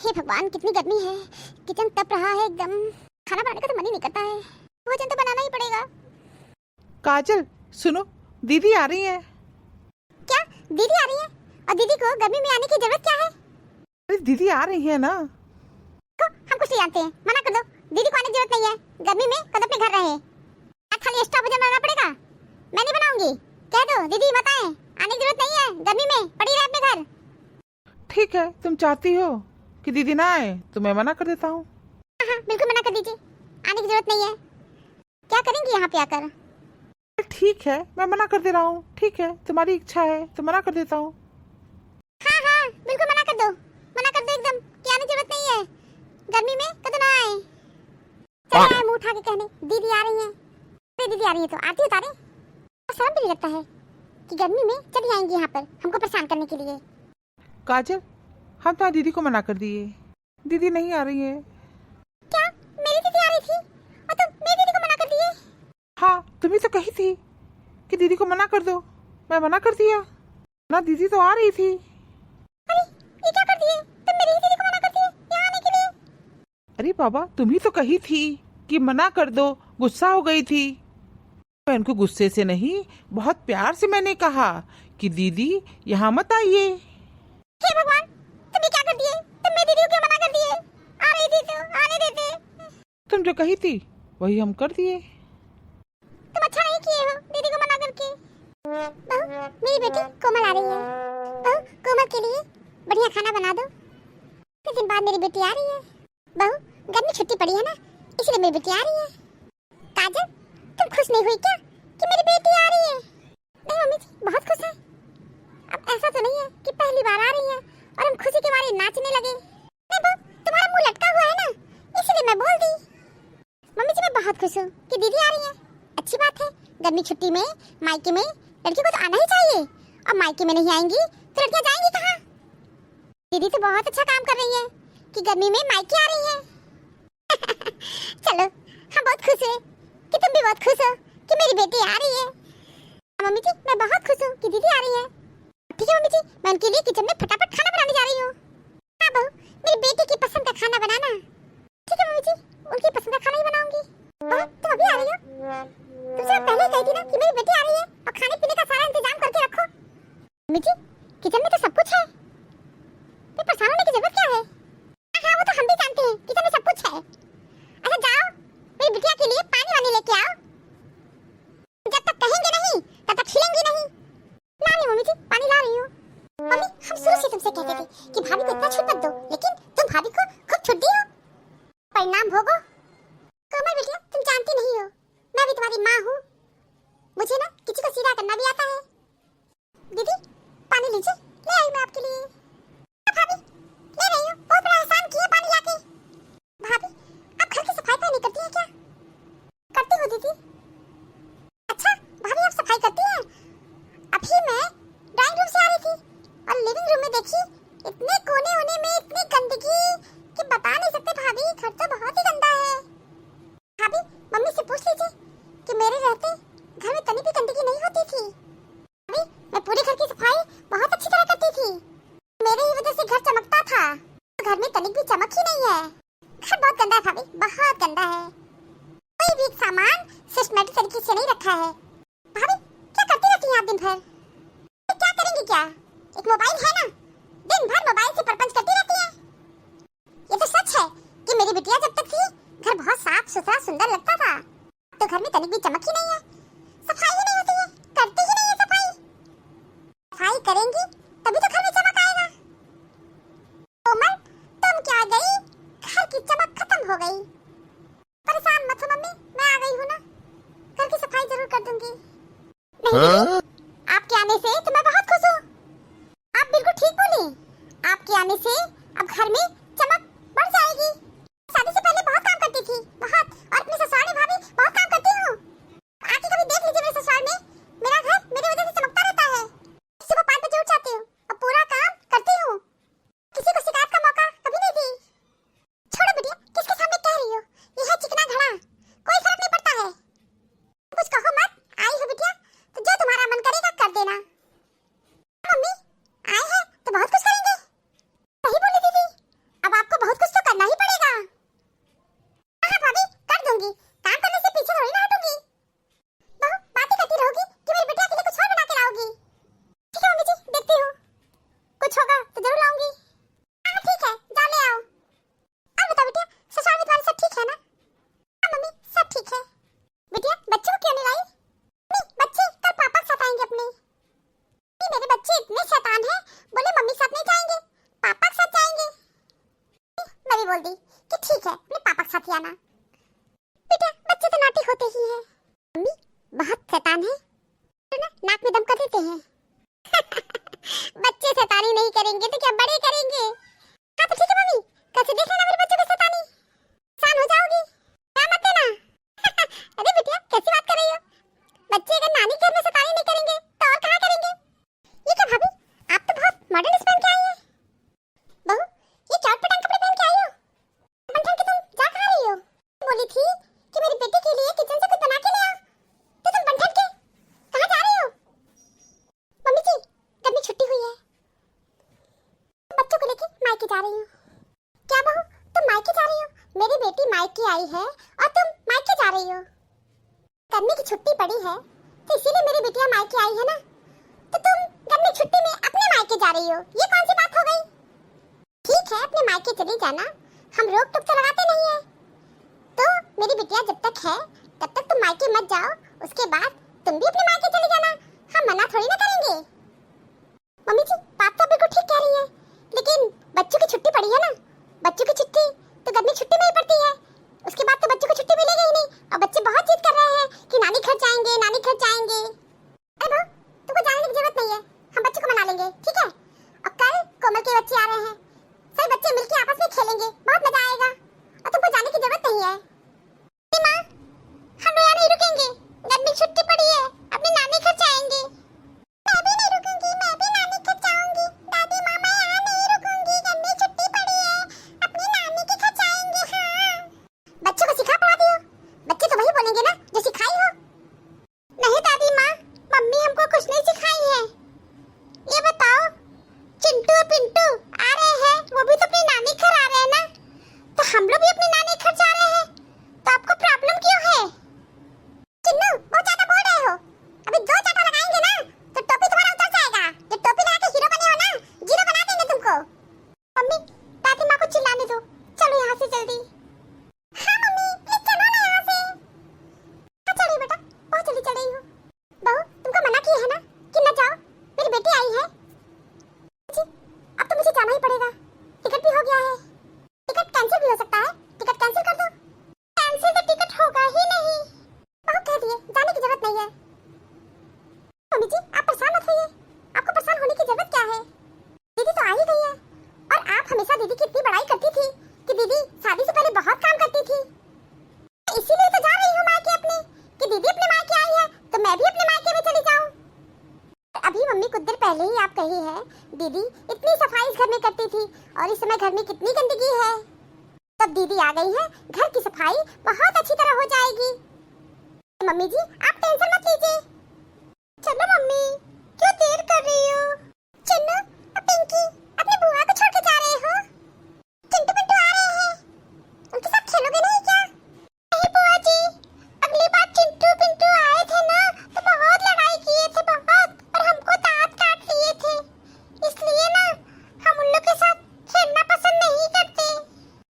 हे भगवान, कितनी गर्मी है। किचन तप रहा है एकदम। खाना बनाने का तो मन ही नहीं करता है। भोजन तो बनाना ही पड़ेगा। काजल सुनो, दीदी आ रही है। क्या दीदी आ रही है? और दीदी को गर्मी में आने की जरूरत क्या है? अरे दीदी आ रही है ना। हम कुछ नहीं जानते हैं, मना कर दो। दीदी को आने की जरूरत नहीं है। गर्मी में कद अपने घर रहे। आज खाली एक्स्ट्रा भोजन बनाना पड़ेगा। मैं नहीं बनाऊंगी। कह दो दीदी मत आए, आने की जरूरत नहीं है। गर्मी में पड़ी रहे अपने घर। ठीक है, तुम चाहती हो कि दीदी ना आए तो मैं मना कर देता हूँ। हाँ, बिल्कुल मना कर दीजिए। आने की जरूरत नहीं है। क्या करेंगी यहाँ पे आकर? ठीक है, मैं मना कर दे रहा हूँ। ठीक है, तुम्हारी इच्छा है तो मना कर देता हूँ। हाँ, बिल्कुल मना कर दो। मना कर दो एकदम कि आने की जरूरत नहीं है। गर्मी में कद ना आए। चले आए मुंह उठा के कहने दीदी आ रही है। अरे दीदी आ रही है तो आरती उतारे। और शर्म भी नहीं लगता है कि गर्मी में चली आएंगी यहाँ पर हमको परेशान करने के लिए। काजल, हम तो दीदी को मना कर दिए। दीदी नहीं आ रही है। क्या मेरी दीदी आ रही थी और तुम मेरी दीदी को मना कर दिए? हाँ, तुम्ही तो कही थी कि दीदी को मना कर दो। मैं मना कर दिया ना, दीदी तो आ रही थी। अरे ये क्या कर दिए? तुम मेरी दीदी को मना कर दिए यहाँ आने के लिए। अरे बाबा, तुम्ही तो कही थी कि मना कर दो, गुस्सा हो गई थी। मैं उनको गुस्से से नहीं, बहुत प्यार से मैंने कहा कि दीदी यहाँ मत आइए। हे भगवान, तुम ये क्या कर दिए? तुम मेरी दीदी को क्यों मना कर दिए? आ रही थी तो आने देते। तुम जो कही थी वही हम कर दिए। तुम अच्छा नहीं किए हो दीदी को मना करके। बहू, मेरी बेटी कोमल आ रही है। बहू, कोमल के लिए बढ़िया खाना बना दो। कुछ दिन बाद मेरी बेटी आ रही है। बहू, गर्मी छुट्टी पड़ी है ना, इसलिए मेरी बेटी आ रही है। काजल, तुम खुश नहीं हुई क्या कि मेरी बेटी आ रही है? नहीं मम्मी जी, बहुत खुश है। अब ऐसा तो नहीं है कि पहली बार आ रही है और हम खुशी के मारे नाचने लगे। नहीं बहू, तुम्हारा मुंह लटका हुआ है ना, इसलिए मैं बोल दी। मम्मी जी, मैं बहुत खुश हूँ कि दीदी आ रही है। अच्छी बात है। गर्मी छुट्टी में मायके में लड़की को तो आना ही चाहिए। और मायके में नहीं आएंगी तो लड़कियां जाएंगी कहाँ? दीदी तो बहुत अच्छा काम कर रही है कि गर्मी में मायके आ रही है। चलो, हम बहुत खुश हैं कि तुम भी बहुत खुश हो कि मेरी बेटी आ रही है। मम्मी जी, मैं बहुत खुश हूँ कि दीदी आ रही है। ठीक है मम्मी जी, मैं उनके लिए किचन में फटाफट खाना बनाने जा रही हूँ। हाँ बहू, मेरी बेटी की पसंद का खाना बनाना। ठीक है मम्मी जी, उनकी पसंद का खाना ही बनाऊंगी। बहू, तुम अभी आ रही हो? तुमसे मैं पहले कही थी ना कि मेरी बेटी आ रही है और खाने पीने का सारा इंतजाम करके रखो। मम्मी जी, किचन में तो सब कुछ है, फिर परेशान होने की जरूरत क्या है? हाँ, वो तो हम भी जानते हैं, किचन में सब कुछ है। अच्छा जाओ, मेरी बिटिया के लिए पानी वानी लेके आओ। जब तक कहेंगे नहीं तब तक खिलेंगी नहीं। ला रही मम्मी जी, पानी ला रही हूँ। मम्मी, हम शुरू से तुमसे कहते थे कि भाभी को इतना छूट मत दो, लेकिन तुम भाभी को खूब छूट दी हो। परिणाम भोगो। कोमल बेटिया, तुम जानती नहीं हो, मैं भी तुम्हारी माँ हूँ। मुझे ना किसी को सीधा करना भी आता है। दीदी, पानी लीजिए, ले आई मैं आपके लिए। भाभी, ले रही हूँ, बहुत बड़ा एहसान किया पानी लाके। भाभी, आप घर की सफाई नहीं करती है क्या? करती हूँ दीदी। अच्छा, भाभी आप सफाई करती हैं? अभी मैं ड्राइंग रूम से आ रही थी और लिविंग रूम में देखी इतने कोने होने में इतनी गंदगी कि बता नहीं सकते भाभी, घर तो बहुत ही गंदा है। भाभी, मम्मी से पूछ लीजिए कि मेरे रहते घर में तनी भी गंदगी नहीं होती थी। भाभी, मैं पूरे घर की सफाई बहुत अच्छी तरह करती थी। मेरे ही वजह से घर चमकता था। घर में तनिक भी चमक ही नहीं है। घर बहुत गंदा है भाभी, बहुत गंदा है। कोई भी सामान सिस्टमैटिक तरीके से नहीं रखा है। भाभी, क्या करती रहती हैं आप दिन भर? क्या करेंगी क्या? एक मोबाइल है ना, दिन भर मोबाइल से परपंच करती रहती है। ये तो सच है कि मेरी बिटिया जब तक थी घर बहुत साफ सुथरा सुंदर लगता था। तो घर में तनिक भी चमक ही नहीं है, सफाई ही नहीं होती है, करती ही नहीं है सफाई। सफाई करेंगी तभी तो घर में चमक आएगा। कोमल, तुम क्या गई, घर की चमक खत्म हो गई। परेशान मत हो मम्मी, मैं आ गई हूँ ना, घर की सफाई जरूर कर दूंगी। नहीं, आपके आने से तो मैं बहुत खुश हूँ। आप बिल्कुल ठीक बोली, आपके आने से अब घर में चमक बढ़ जाएगी। शादी से पहले बहुत काम करती थी, बहुत, और अपने ससुराल में भाभी बहुत काम करती हूँ। आके कभी देख लीजिए मेरे ससुराल में, मेरा घर मेरी वजह से चमकता रहता है। सुबह 5 बजे उठ जाती हूँ और पूरा काम करती हूँ। किसी को शिकायत का मौका कभी नहीं दी। छोड़ो बेटिया, किसके सामने कह रही हो, ये है चिकना घड़ा, कोई फर्क नहीं पड़ता है। कुछ कहो मत, आई हो बेटिया तो जो तुम्हारा मन करेगा कर देना। मम्मी, आए हैं तो बहुत कुछ करेंगे। सही बोली दीदी, मम्मी बोल दी कि ठीक है अपने पापा के साथ ही आना। बेटा बच्चे तो नाटी होते ही हैं। मम्मी बहुत शैतान है तो ना नाक में दम कर देते हैं। बच्चे शैतानी नहीं करेंगे तो क्या बड़े करेंगे। हाँ तो ठीक है मम्मी, कल से देख लेना मेरे बच्चों को शैतानी, आसान हो जाओगी, क्या मत देना। अरे बेटिया कैसी बात कर रही हो, बच्चे अगर नानी घर में शैतानी नहीं करेंगे तो और कहाँ करेंगे। ये क्या भाभी, आप तो बहुत मॉडर्न ड्रेस पहन के आई हैं। बहू ये चौट पटांग कपड़े पहन के आई हो, बंठन के तुम जा कहाँ रही हो। बोली थी कि मेरी बेटी के लिए किचन से कुछ बना के ले आओ, तो तुम बंठन के कहाँ जा रही हो। मम्मी जी गर्मी छुट्टी हुई है, बच्चों को लेके मायके जा रही हूँ। क्या बहू तुम मायके जा रही हो, मेरी बेटी मायके आई है और तुम मायके जा रही हो। गर्मी की छुट्टी पड़ी है तो इसीलिए मेरी बेटियां मायके आई है ना, तो तुम गर्मी छुट्टी में अपने मायके जा रही हो, ये कौन सी बात हो गई। ठीक है अपने मायके चली जाना, हम रोक टोक तो लगाते नहीं है। तो मेरी बिटिया जब तक है तब तक तुम मायके मत जाओ, उसके बाद तुम भी अपने मायके चली जाना, हम मना थोड़ी ना करेंगे। मम्मी जी बात तो बिल्कुल ठीक कह रही है, लेकिन बच्चों की छुट्टी पड़ी है ना, बच्चों की छुट्टी तो गर्मी छुट्टी में ही पड़ती है, उसके बाद तो बच्चों को छुट्टी मिलेगी ही नहीं। और बच्चे बहुत जिद कर रहे हैं कि नानी घर जाएंगे, नानी घर जाएंगे। अरे बहू तुमको जाने की जरूरत नहीं है, हम बच्चों को मना लेंगे ठीक है। और कल कोमल के बच्चे आ रहे हैं, सभी बच्चे मिलकर आपस में खेलेंगे, बहुत मजा आएगा और तुमको जाने की जरूरत नहीं है। माँ हम यहाँ नहीं रुकेंगे, गर्मी की छुट्टी पड़ी है, अपनी नानी घर जाएंगे। मैं भी नहीं रुकूंगी, मैं भी नानी घर जाऊंगी। दादी मामा यहाँ नहीं रुकूंगी, गर्मी की छुट्टी पड़ी है, अपनी नानी के घर जाएंगे। हाँ बच्चों को सिखा पढ़ा दियो, बच्चे तो वही बोलेंगे ना जो सिखाई हो। नहीं दादी माँ, मम्मी हमको कुछ नहीं सिखाई है। ये बताओ चिंटू और पिंटू आ रहे हैं, वो भी तो अपनी नानी घर आ रहे हैं ना, तो हम लोग भी अपनी नानी घर जा रहे हैं, तो आपको प्रॉब्लम क्यों है। चिन्नू बहुत ज्यादा बोल रहे हो, अभी दो चाटा लगाएंगे ना तो टोपी तुम्हारा उतर जाएगा। जब टोपी लगा के हीरो बने हो ना, जीरो बना देंगे तुमको। मम्मी दादी माँ को चिल्लाने दो, चलो यहाँ से जल्दी। हाँ मम्मी प्लीज चलो ना यहाँ से। हाँ चलिए बेटा, बहुत जल्दी चल रही हूँ। बहू तुमको मना किया है ना कि न जाओ, मेरी बेटी आई है। जी अब तो मुझे जाना ही पड़ेगा, टिकट भी हो गया है, टिकट कैंसिल भी हो सकता है, टिकट कैंसिल कर दो। कैंसिल तो टिकट होगा ही नहीं, बहू कह दिए जाने की जरूरत नहीं है। मम्मी जी आप परेशान मत होइए, आपको परेशान होने की जरूरत क्या है, दीदी तो आ ही गई है। और आप हमेशा दीदी की इतनी बड़ाई करती थी कि दीदी शादी से पहले बहुत काम करती थी, इसीलिए तो जा रही हूँ मायके अपने, कि दीदी अपने मायके आई है तो मैं भी अपने मायके में चली जाऊँ। अभी मम्मी कुछ देर पहले ही आप कही है दीदी इतनी सफाई इस घर में करती थी और इस समय घर में कितनी गंदगी है, तब दीदी आ गई है, घर की सफाई बहुत अच्छी तरह हो जाएगी। मम्मी जी आप टेंशन मत लीजिए। चलो मम्मी क्यों देर कर रही हो। चिन्नू और पिंकी अपनी बुआ को छोड़ के जा रहे हो, चिंटू पिंटू आ रहे हैं, उनके साथ खेलोगे नहीं क्या। नहीं बुआ जी, अगली बार चिंटू पिंटू आए थे ना तो बहुत लड़ाई किए थे, बहुत, और हमको दांत काट लिए थे, इसलिए ना हम उन लोग के साथ खेलना पसंद नहीं करते।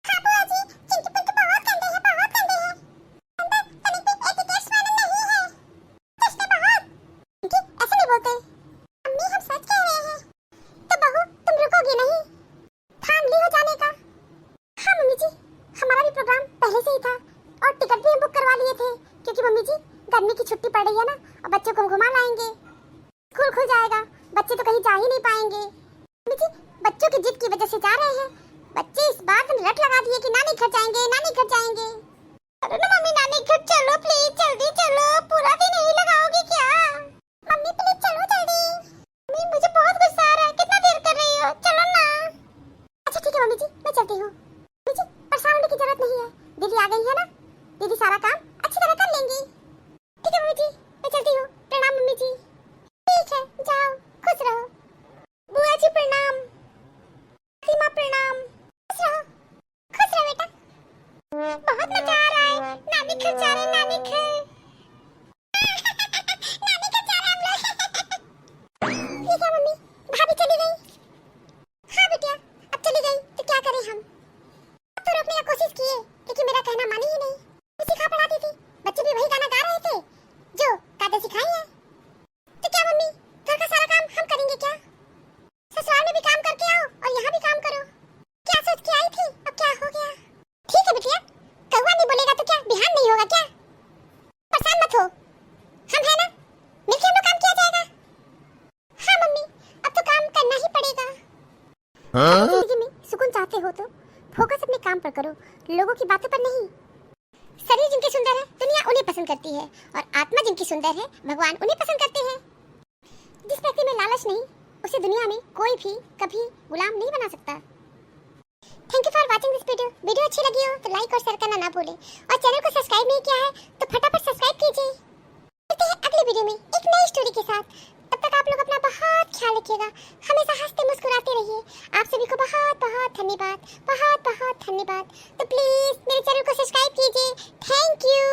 हाँ बुआ जी चिंटू पिंटू बहुत गंदे हैं, बहुत गंदे हैं, अंदर कहीं पे एटिकेट्स वाले नहीं है, कृष्ण बहुत। पिंकी ऐसे नहीं बोलते, मम्मी हम सच कह रहे हैं। तो बहू तुम रुकोगी नहीं, ठान ली हो जाने का। हाँ मम्मी जी हमारा भी प्रोग्राम पहले से ही था और टिकट भी हम बुक करवा लिए थे, क्योंकि मम्मी जी गर्मी की छुट्टी पड़ रही है ना और बच्चों को हम घुमा लाएंगे, स्कूल खुल जाएगा, बच्चे तो कहीं जा ही नहीं पाएंगे। मम्मी जी बच्चों की जिद की वजह से जा रहे हैं, बच्चे इस बात में रट लगा दिए कि नानी घर जाएंगे, नानी घर जाएंगे। अरे ना मम्मी नानी घर चलो प्लीज, जल्दी चलो, पूरा दिन यही लगाओगी क्या। मम्मी प्लीज चलो जल्दी, मम्मी मुझे बहुत गुस्सा आ रहा है, कितना देर कर रही हो, चलो ना। अच्छा ठीक है मम्मी जी मैं चलती हूँ। मम्मी जी परेशान होने की जरूरत नहीं है, दीदी आ गई है ना, दीदी सारा काम अच्छी तरह कर लेंगी। ठीक है मम्मी जी मैं चलती हूँ, प्रणाम मम्मी जी। ठीक है जाओ, खुश रहो। बुआ जी प्रणाम, सीमा प्रणाम, खुश रहो, खुश रहो बेटा। बहुत मजा आ रहा है, नानी घर जा रहे हैं, नानी घर। नानी घर जा रहे हैं हम लोग। ये क्या मम्मी, भाभी चली गई। हाँ बेटिया अब चली गई तो क्या करें हम, अब तो रोकने की कोशिश किए लेकिन मेरा कहना मानी ही नहीं। मैं सिखा पढ़ाती थी, बच्चे भी वही गाना गा रहे थे जो दादा सिखाई है। तो क्या मम्मी घर का सारा काम हम करेंगे क्या, ससुराल में भी काम करके आओ और यहाँ भी काम करो, क्या सोच के आई थी अब क्या हो गया। जिंदगी में सुकून चाहते हो तो फोकस अपने काम पर करो, लोगों की बातों पर नहीं। शरीर जिनके सुंदर है दुनिया उन्हें पसंद करती है, और आत्मा जिनकी सुंदर है भगवान उन्हें पसंद करते हैं। जिस व्यक्ति में लालच नहीं उसे दुनिया में कोई भी कभी गुलाम नहीं बना सकता। Thank you for watching this video. Video अच्छी लगी हो तो लाइक और शेयर करना ना भूलें, और चैनल को सब्सक्राइब नहीं किया है तो फटाफट सब्सक्राइब कीजिए। मिलते हैं अगली वीडियो में एक नई स्टोरी के साथ। तब तक आप लोग अपना बहुत ख्याल रखिएगा, हमेशा हंसते मुस्कुराते रहिए। आप सभी को बहुत बहुत धन्यवाद, बहुत बहुत धन्यवाद। तो प्लीज मेरे चैनल को सब्सक्राइब कीजिए। Thank you.